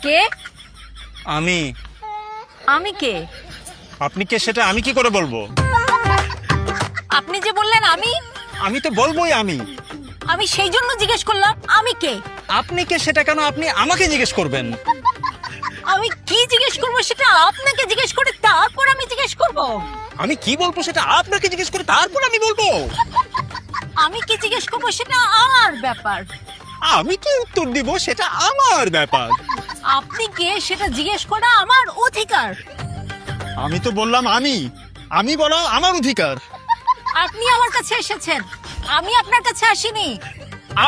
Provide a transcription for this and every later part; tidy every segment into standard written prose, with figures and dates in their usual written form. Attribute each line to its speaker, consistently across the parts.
Speaker 1: কে?
Speaker 2: আমি।
Speaker 1: আমি কে?
Speaker 2: আপনি কে সেটা আমি কি করে বলবো?
Speaker 1: আপনি যে বললেন আমি,
Speaker 2: আমি তো বলবোই আমি।
Speaker 1: আমি সেই জন্য জিজ্ঞেস করলাম আমি কে।
Speaker 2: আপনি কে সেটা কেন আপনি আমাকে জিজ্ঞেস করবেন?
Speaker 1: আমি কি জিজ্ঞেস করবো সেটা আপনাকে জিজ্ঞেস করে তারপর আমি জিজ্ঞেস করব।
Speaker 2: আমি কি বলবো সেটা আপনাকে জিজ্ঞেস করে তারপর আমি বলবো।
Speaker 1: আমি কি জিজ্ঞেস করবো সেটা আমার ব্যাপার।
Speaker 2: আমি কি উত্তর দিব সেটা আমার ব্যাপার।
Speaker 1: আপনি কে সেটা জিজ্ঞেস করা আমার অধিকার।
Speaker 2: আমি তো বললাম আমি বলা আমার অধিকার।
Speaker 1: আপনি আমার কাছে এসেছেন, আমি আপনার কাছে আসিনি।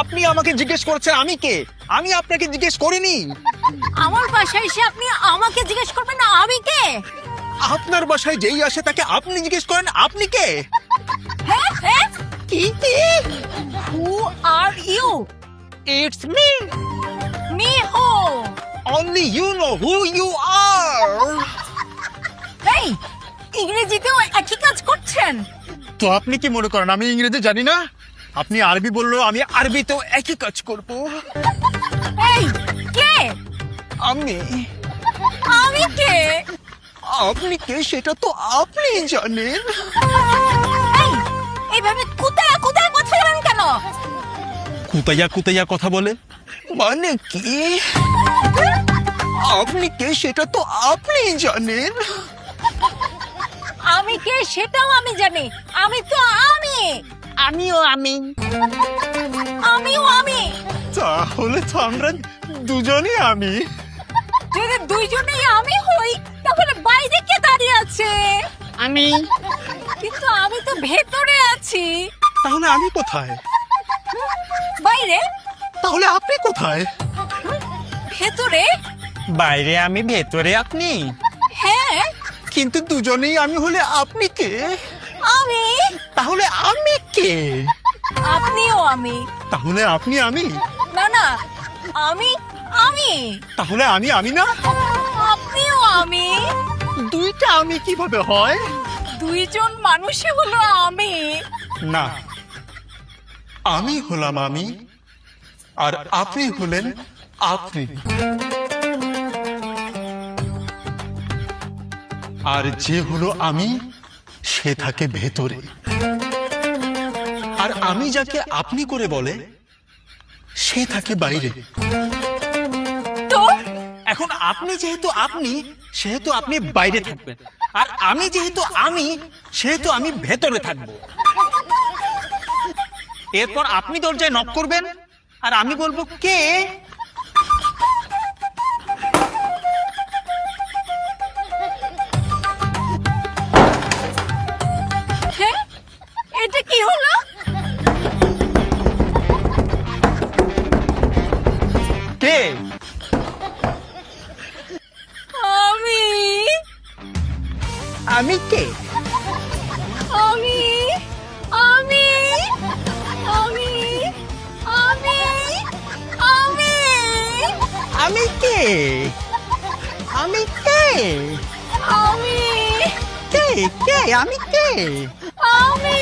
Speaker 2: আপনি আমাকে জিজ্ঞেস করছেন আমি কে, আমি আপনাকে জিজ্ঞেস করিনি।
Speaker 1: আমার বাসায় এসে আপনি আমাকে জিজ্ঞেস করবেন না আমি কে।
Speaker 2: আপনার বাসায় যেই আসে তাকে আপনি জিজ্ঞেস করেন আপনি কে।
Speaker 1: হ্যাঁ হ্যাঁ,
Speaker 2: কি?
Speaker 1: Who are you?
Speaker 2: It's me.
Speaker 1: Me who?
Speaker 2: Only you know who you are.
Speaker 1: এই ইংরেজিতেও একই কাজ করছেন?
Speaker 2: তো আপনি কি মনে করেন আমি ইংরেজি জানি না? আপনি আরবি বললেও আমি আরবিতেও একই কাজ করব।
Speaker 1: এই কে?
Speaker 2: আমি।
Speaker 1: আমি কে?
Speaker 2: আপনি কে সেটা তো আপনি জানেন।
Speaker 1: এই এইভাবে কুতায়া কুতায়া কথা বলেন কেন?
Speaker 2: কুতাইয়া কুতাইয়া কথা বলে মানে কি? আপনি কে সেটা তো আপনি জানেন।
Speaker 1: আমি কে সেটাও আমি জানি। আমি তো আমি।
Speaker 2: আমিও আমি।
Speaker 1: আমিও আমি।
Speaker 2: তাহলে তো আমরা দুজনই আমি।
Speaker 1: যদি দুইজনেই আমি হই তাহলে বাইরে কে দাঁড়িয়ে আছে?
Speaker 2: আমি।
Speaker 1: কিন্তু আমি তো ভেতরে আছি।
Speaker 2: তাহলে আমি কোথায়?
Speaker 1: বাইরে?
Speaker 2: তাহলে আপনি কোথায়?
Speaker 1: ভেতরে?
Speaker 2: বাইরে আমি, ভেতরে আপনি।
Speaker 1: হ্যাঁ
Speaker 2: কিন্তু দুজনেই আমি হলে আপনি কে?
Speaker 1: আমি।
Speaker 2: তাহলে আমি কে?
Speaker 1: আপনিও আমি।
Speaker 2: তাহলে আপনি আমি।
Speaker 1: না না, আমি আমি।
Speaker 2: তাহলে আমি না।
Speaker 1: আপনিও আমি।
Speaker 2: দুইটা আমি কিভাবে হয়?
Speaker 1: দুইজন মানুষই হলো আমি।
Speaker 2: না, আমি হলাম আমি আর আপনি হলেন আপনি। আর যে হলো আমি সে থাকে ভেতরে। আর আমি যাকে আপনি করে বলে সে থাকে বাইরে।
Speaker 1: তো
Speaker 2: এখন আপনি যেহেতু আপনি সেহেতু আপনি বাইরে থাকবেন, আর আমি যেহেতু আমি সেহেতু আমি ভেতরে থাকবো। এরপর আপনি দরজায় নক করবেন আর আমি বলবো কে।
Speaker 1: হ্যাঁ, এটা কি হলো?
Speaker 2: কে?
Speaker 1: আমি।
Speaker 2: আমি কে?
Speaker 1: আমি আমি আমি আমি আমি
Speaker 2: আমি কে? আমি কে?
Speaker 1: আমি
Speaker 2: কে? কে? আমি কে?
Speaker 1: আমি